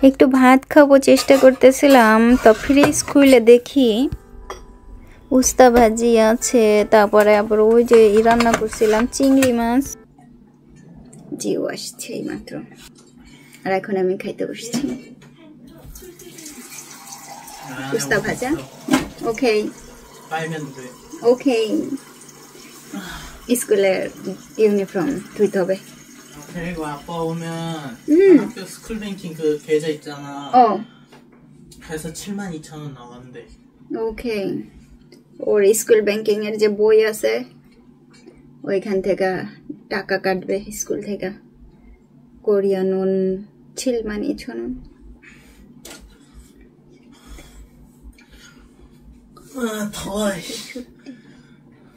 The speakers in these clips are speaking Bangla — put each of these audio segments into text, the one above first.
একটু ভাত খাবো চেষ্টা করতেছিলাম, তো ফ্রিজ খুলে দেখি উস্তা ভাজি আছে, তারপরে আবার ওই যে রান্না করছিলাম চিংড়ি মাছ। জিও আসছে এই মাত্র, আর এখন আমি খাইতে বসছি উস্তা ভাজা। ওকে ওকে, স্কুলের 유니폼 ধুইতে হবে। 그리고 아빠 오면 학교 스쿨뱅킹 그 계좌 있잖아. 그래서 72,000원 나왔는데. ওকে, ওর স্কুল ব্যাংকিং এর যে বই আছে ওইখান থেকে টাকা কাটবে স্কুল থেকে। কোরিয়ান 온 72,000원। 더워.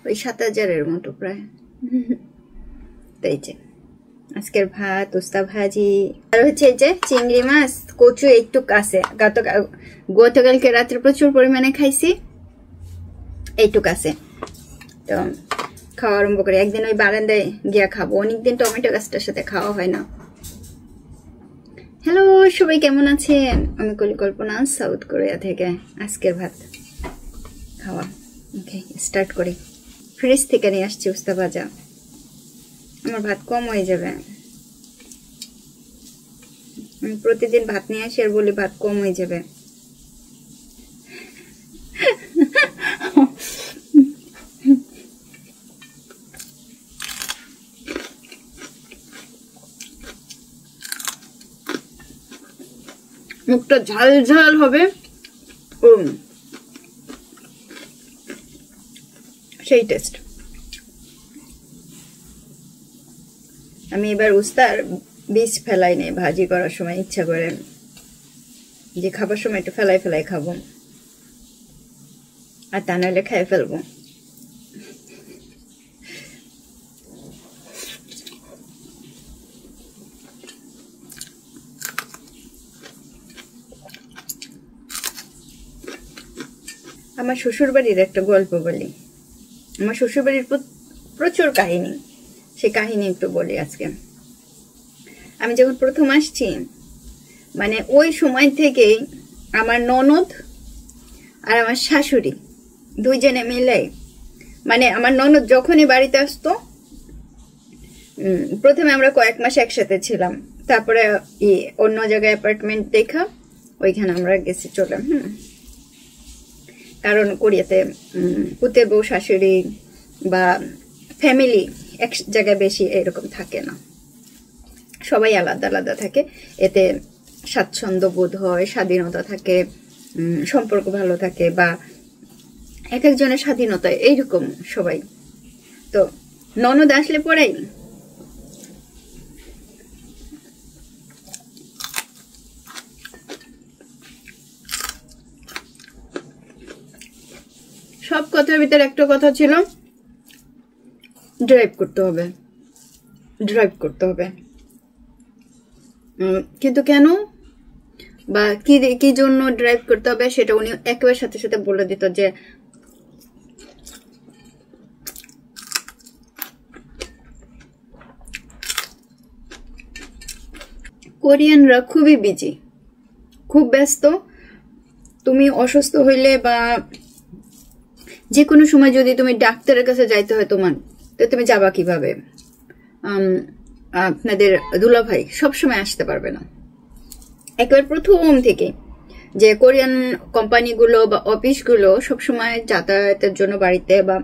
ওই 7,000-এর মতো প্রায়। তাই যে আজকের ভাত, উস্তা ভাজি, আর হচ্ছে যে চিংড়ি মাছ, কচু একটু আছে। গতকালকে রাত্রে প্রচুর পরিমাণে খাইছি, এইটুক আছে। তো খাওয়া আরম্ভ করে একদিন ওই বারান্দায় গিয়া খাবো, অনেকদিন টমেটো গাছটার সাথে খাওয়া হয় না। হ্যালো সবাই, কেমন আছেন? আমি কল্পনা, সাউথ কোরিয়া থেকে। আজকের ভাত খাওয়া ওকে স্টার্ট করি। ফ্রিজ থেকে নিয়ে আসছি উস্তা ভাজা, আমার ভাত কম হয়ে যাবে। আমি প্রতিদিন ভাত নিয়ে আসি আর বলি ভাত কম হয়ে যাবে। মুখটা ঝাল ঝাল হবে, সেই টেস্ট। আমি এবার উস্তার বীজ ফেলাই নেই ভাজি করার সময়, ইচ্ছা করে যে খাবার সময় একটু ফেলাই ফেলাই খাবো, আর তা নাহলে খেয়ে ফেলবো। আমার শ্বশুর বাড়ির একটা গল্প বলি। আমার শ্বশুর বাড়ির প্রচুর কাহিনী, সে কাহিনী একটু বলি আজকে। আমি যখন প্রথম আসছি, মানে ওই সময় থেকে আমার ননদ আর আমার শাশুড়ি দুইজনে মিলে, মানে আমার ননদ যখনই বাড়িতে আসতো, প্রথমে আমরা কয়েক মাস একসাথে ছিলাম, তারপরে অন্য জায়গায় অ্যাপার্টমেন্ট দেখা ওইখানে আমরা গেছি চলে। কারণ কোরিয়াতে পুতে বউ শাশুড়ি বা ফ্যামিলি এক জায়গায় বেশি এরকম থাকে না, সবাই আলাদা আলাদা থাকে। এতে স্বাচ্ছন্দ্য বোধ হয়, স্বাধীনতা থাকে, সম্পর্ক ভালো থাকে, বা এক একজনের স্বাধীনতা এইরকম সবাই। তো ননদ আসলে পরেই সব কথার ভিতরে একটা কথা ছিল, ড্রাইভ করতে হবে, ড্রাইভ করতে হবে। কিন্তু কেন বা কি জন্য ড্রাইভ করতে হবে সেটা উনি একেবারে সাথে সাথে বলে দিত যে কোরিয়ানরা খুবই বিজি, খুব ব্যস্ত। তুমি অসুস্থ হইলে বা যে কোনো সময় যদি তুমি ডাক্তারের কাছে যাইতে হয় তোমার, তো তুমি যাবা কিভাবে? আপনাদের দুলাভাই সবসময় আসতে পারবে না। একবার প্রথম থেকে যে কোরিয়ান কোম্পানিগুলো বা অফিসগুলো সবসময় যাতায়াতের জন্য বাড়িতে বা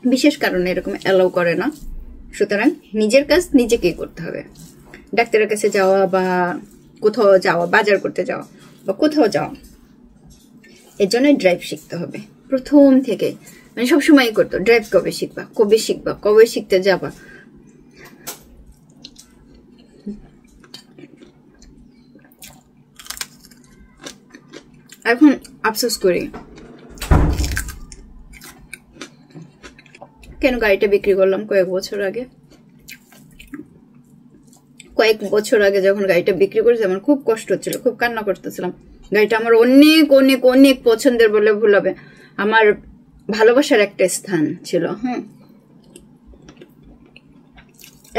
বিশেষ কারণে এরকম অ্যালাউ করে না। সুতরাং নিজের কাজ নিজেকেই করতে হবে। ডাক্তারের কাছে যাওয়া বা কোথাও যাওয়া, বাজার করতে যাওয়া বা কোথাও যাওয়া, এর জন্য ড্রাইভ শিখতে হবে প্রথম থেকে। মানে সবসময় করতো, ড্রাইভ কবে শিখবা, কবে শিখবা, কবে শিখতে যাবা। এখন আফসোস করি কেন গাড়িটা বিক্রি করলাম কয়েক বছর আগে যখন গাড়িটা বিক্রি করেছি আমার খুব কষ্ট হচ্ছিল, খুব কান্না করতেছিলাম। গাড়িটা আমার অনেক অনেক অনেক পছন্দের বলে ভুল হবে, আমার ভালোবাসার একটা স্থান ছিল।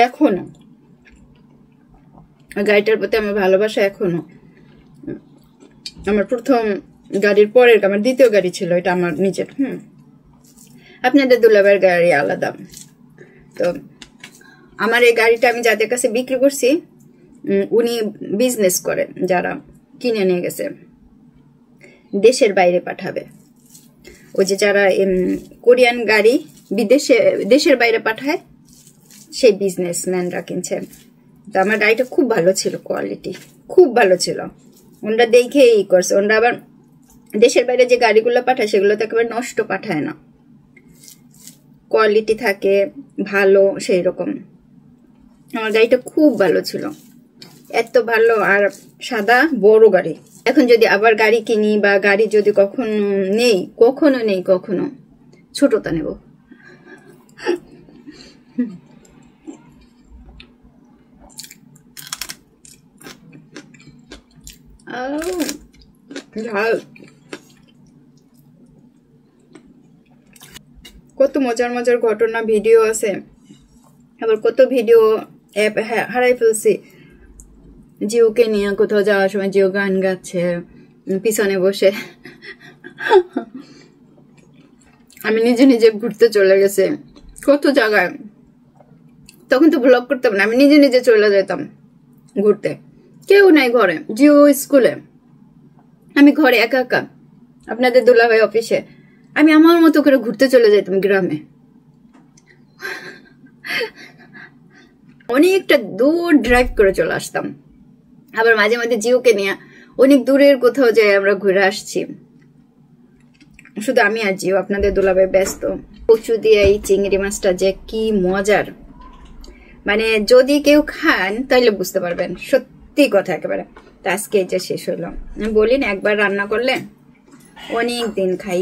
এখনো গাড়িটার প্রতি আমার ভালোবাসা এখনো। আমার প্রথম গাড়ির পরের আমার দ্বিতীয় গাড়ি ছিল, এটা আমার নিজের। আপনাদের দুলাভাইয়ের গাড়ি আলাদা। তো আমার এই গাড়িটা আমি যাদের কাছে বিক্রি করছি উনি বিজনেস করে, যারা কিনে নিয়ে গেছে দেশের বাইরে পাঠাবে। ওই যে যারা কোরিয়ান গাড়ি দেশের বাইরে পাঠায় সেই বিজনেসম্যানরা কিনছে। তো আমার গাড়িটা খুব ভালো ছিল, কোয়ালিটি খুব ভালো ছিল। ওনারা দেখে ই করছে। ওনারা আবার দেশের বাইরে যে গাড়িগুলো পাঠায় সেগুলো তো একেবারে নষ্ট পাঠায় না, কোয়ালিটি থাকে ভালো সেই রকম। আমার গাড়িটা খুব ভালো ছিল, এত ভালো। আর সাদা বড় গাড়ি। এখন যদি আবার গাড়ি কিনি বা গাড়ি যদি কখনো নেই ছোটটা নেব। কত মজার মজার ঘটনা ভিডিও আছে, আবার কত ভিডিও অ্যাপ হারাই ফেলছি। জিওকে নিয়ে কোথাও যাওয়ার সময় জিও গান গাচ্ছে পিছনে বসে, আমি নিজে নিজে ঘুরতে চলে গেছে কত জায়গায়। তখন তো ব্লগ করতাম না, আমি নিজে নিজে চলে যেতাম ঘুরতে, কেউ নাই ঘরে। জিও স্কুলে, আমি ঘরে একা একা। আপনাদের দুলাভাই অফিসে, আমি আমার মতো করে ঘুরতে চলে যেতাম গ্রামে। অনেকটা দূর ড্রাইভ করে চলে আসতাম। আবার মাঝে মাঝে জিওকে নিয়ে অনেক দূরের কোথাও যাই আমরা ঘুরে আসছি, শুধু আমি আর জিও। আপনাদের দুলাভাই ব্যস্ত। কচু দিয়ে এই চিংড়ি মাছটা যে কি মজার, মানে যদি কেউ খান তাহলে বুঝতে পারবেন, সত্যি কথা একেবারে। তা আজকে এই যে শেষ হইলো। আমি বলি না, একবার রান্না করলে অনেক দিন খাই।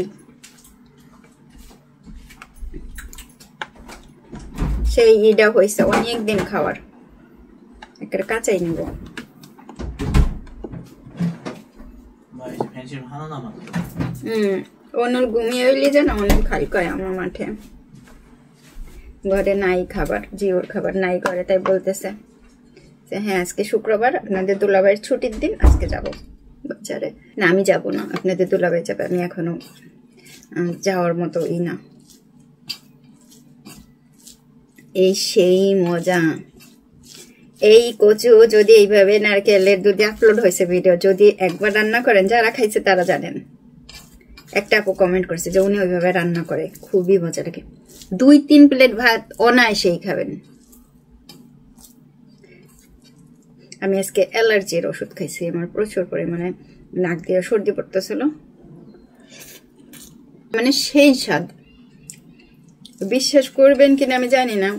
সেই ইটা হয়েছে অনেক দিন খাওয়ার। একটা কাঁচাই নিব। ওনুর ঘুমিয়ে হইলি যে না, অনেক খাই কয় আমার মাঠে। ঘরে নাই খাবার, জিওর খাবার নাই ঘরে, তাই বলতেছে হ্যাঁ আজকে শুক্রবার, আপনাদের দুলাভাইয়ের ছুটির দিন, আজকে যাব বাজারে। না আমি যাব না, আপনাদের দুলাভাই যাবে, আমি এখনো যাওয়ার মতো না। এই সেই মজা। এই কচু যদি এইভাবে নারকেলের দুধে আপলোড হয়েছে ভিডিও, যদি একবার রান্না করেন, যারা খাইছে তারা জানেন। একটা আপু কমেন্ট করছে যে উনি ওইভাবে রান্না করে, খুবই মজা লাগে। 2-3 প্লেট ভাত অনায়াসেই খাবেন। আমি আজকে অ্যালার্জির ওষুধ খাইছি, আমার প্রচুর পরিমাণে নাক দিয়ে সর্দি পড়তেছিল, মানে সেই স্বাদ। বিশ্বাস করবেন কিনা আমি জানি না,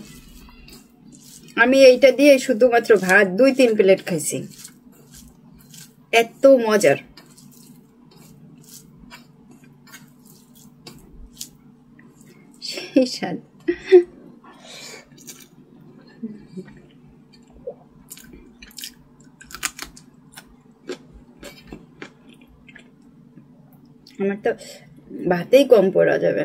আমি এইটা দিয়ে শুধুমাত্র ভাত 2-3 প্লেট খাইছি, এত মজার। সেই স্বাদ। আমার তো ভাতেই কম পড়া যাবে।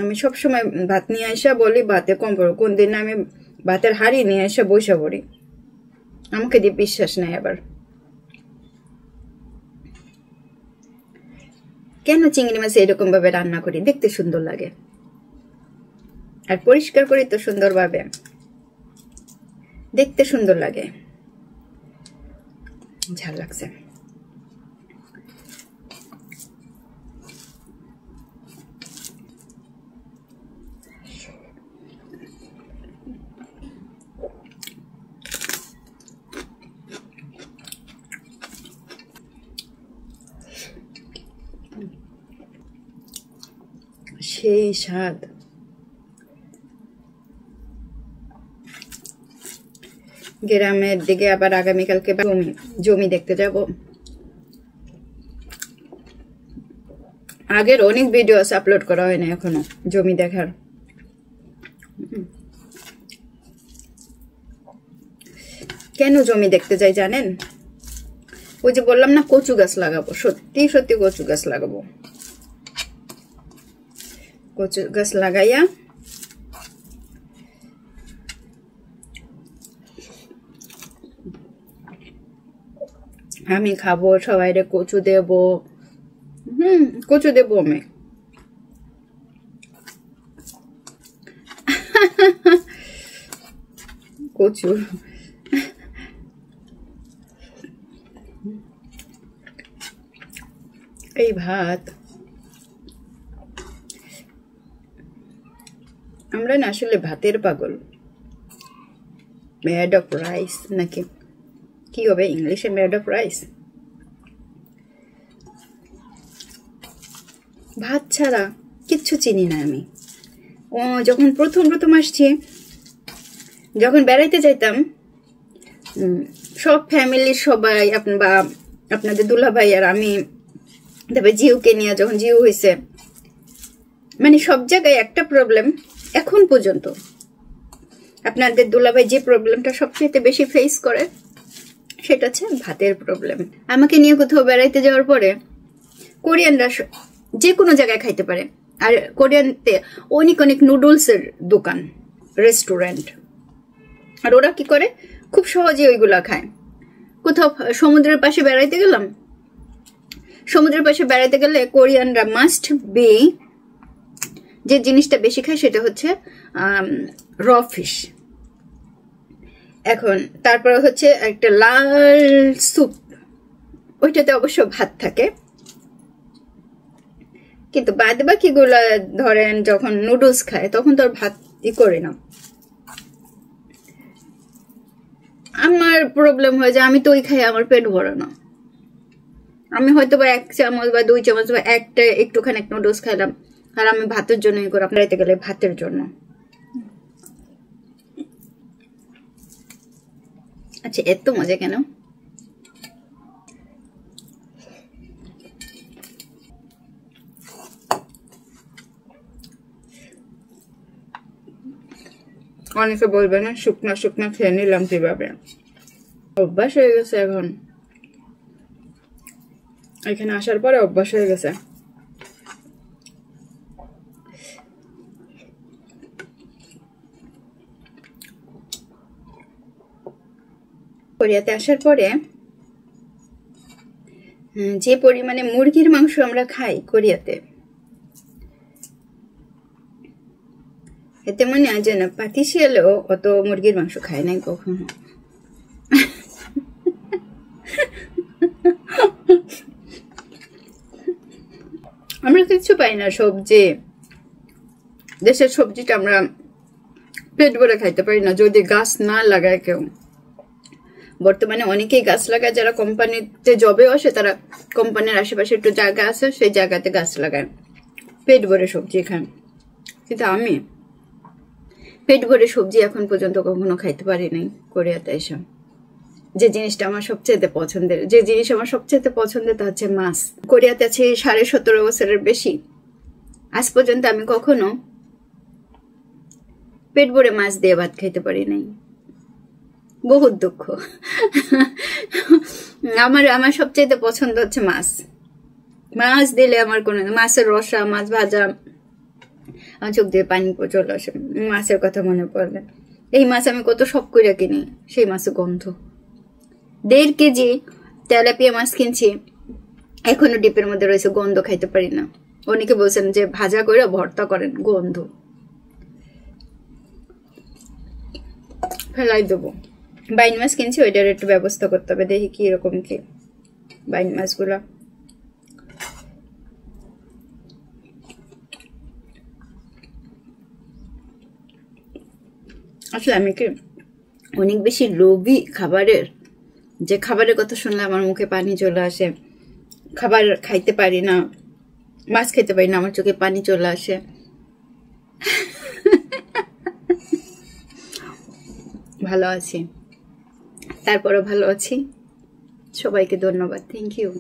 আমি সবসময় ভাত নিয়ে আসা বলি ভাতে কম পড়ো, কোন দিন আমি ভাতের হাড়ি নিয়ে আসা বসে পড়ি, আমাকে দিয়ে বিশ্বাস নাই। আবার কেন চিংড়ি মাছ এরকম ভাবে রান্না করি, দেখতে সুন্দর লাগে, আর পরিষ্কার করি তো সুন্দরভাবে, দেখতে সুন্দর লাগে। ঝাল লাগছে। সেই স্বাদ। গ্রামের দিকে আবার আগামীকালকে জমি দেখতে যাব। আগের অনেক ভিডিও আপলোড করা হয় না এখনো জমি দেখার। কেন জমি দেখতে যাই জানেন? ওই যে বললাম না কচু গাছ লাগাবো, সত্যি সত্যি কচু গাছ লাগাবো। কচু গাছ লাগাইয়া আমি খাবো, সবাইরে কচু দেব। কচু দেব আমি। কচু এই ভাত আমরা না আসলে ভাতের পাগল। মেড অফ রাইস নাকি কি হবে ইংলিশে? Made of rice. ভাত ছাড়া কিচ্ছু চিনি না আমি। যখন প্রথম আসছি, যখন বেড়াইতে যাইতাম, সব ফ্যামিলির সবাই বা আপনাদের দুলাভাই আর আমি, তারপরে জিউকে নিয়ে যখন জিউ হয়েছে, মানে সব জায়গায় একটা প্রবলেম এখন পর্যন্ত। আপনাদের দুলাভাই যে প্রবলেমটা সবচেয়ে বেশি ফেস করে সেটা হচ্ছে ভাতের প্রবলেম। আমাকে নিয়ে কোথাও বেড়াইতে যাওয়ার পরে কোরিয়ানরা যে কোনো জায়গায় খাইতে পারে, আর কোরিয়ানতে অনেক অনেক নুডলসের দোকান, রেস্টুরেন্ট, আর ওরা কি করে খুব সহজে ওইগুলা খায়। কোথাও সমুদ্রের পাশে বেড়াইতে গেলাম, সমুদ্রের পাশে বেড়াইতে গেলে কোরিয়ানরা মাস্ট বি যে জিনিসটা বেশি খায় সেটা হচ্ছে র ফিশ। এখন তারপরে হচ্ছে একটা লাল স্যুপ, ওইটাতে অবশ্য ভাত থাকে, কিন্তু বাদ বাকিগুলা ধরেন যখন নুডলস খায় তখন তো আর ভাত করে না। আমার প্রবলেম হয় যে আমি তো ওই খাই, আমার পেট ভরে না। আমি হয়তো বা 1 চামচ বা 2 চামচ বা একটা একটুখানি নুডলস খাইলাম, আর আমি ভাতের জন্য ই করে আপনার গেলে ভাতের জন্য। আচ্ছা, এত মজা কেন? অনেকে বলবে না শুকনা শুকনা খেয়ে নিলাম কিভাবে, অভ্যাস হয়ে গেছে। এখন এখানে আসার পরে অভ্যাস হয়ে গেছে। কোরিয়াতে আসার পরে যে পরিমাণে মুরগির মাংস আমরা খাই কোরিয়াতে, এতে মনে হয় যে না পাতিশিয়ালেও অত মুরগির মাংস খায় নাই কখনো। আমরা কিছু পাই না সবজি, দেশের সবজিটা আমরা পেট ভরে খাইতে পারি না যদি গাছ না লাগায় কেউ। বর্তমানে অনেকেই গাছ লাগায়, যারা কোম্পানিতে জবে আসে তারা কোম্পানির আশেপাশে একটু জায়গা আছে, সেই জায়গাতে গাছ লাগায়, পেট ভরে সবজি খান। কিন্তু আমি পেট ভরে সবজি এখন পর্যন্ত কখনো খাইতে পারি নাই কোরিয়াতে এসে। যে জিনিসটা আমার সবচেয়ে পছন্দের, যে জিনিস আমার সবচেয়ে পছন্দের তা হচ্ছে মাছ। কোরিয়াতে আছি 17.5 বছরের বেশি, আজ পর্যন্ত আমি কখনো পেট ভরে মাছ দিয়ে ভাত খাইতে পারি নাই। বহুত দুঃখ। আমার সবচেয়ে পছন্দ হচ্ছে মাছ। মাছ দিলে আমার কোনো, মাছের রসা, মাছ ভাজা, আমার চোখ দিয়ে পানি চলে আসে মাছের কথা মনে পড়লে। এই মাছ আমি কত শখ করে কিনি, সেই মাছের গন্ধ। 1.5 কেজি তেলাপিয়া মাছ কিনছি, এখনো ডিপের মধ্যে রয়েছে, গন্ধ খাইতে পারি না। অনেকে বলছেন যে ভাজা করে ভর্তা করেন, গন্ধ ফেলাই দেবো। বাইন মাছ কিনছি, ওইটার একটু ব্যবস্থা করতে হবে, দেখি কি এরকম কি বাইন মাছগুলা। আসলে আমি কি অনেক বেশি লোভী খাবারের, যে খাবারের কথা শুনলে আমার মুখে পানি চলে আসে। খাবার খাইতে পারি না, মাছ খেতে পারি না, আমার চোখে পানি চলে আসে। ভালো আছি, তারপরও ভালো আছি। সবাইকে ধন্যবাদ, থ্যাংক ইউ।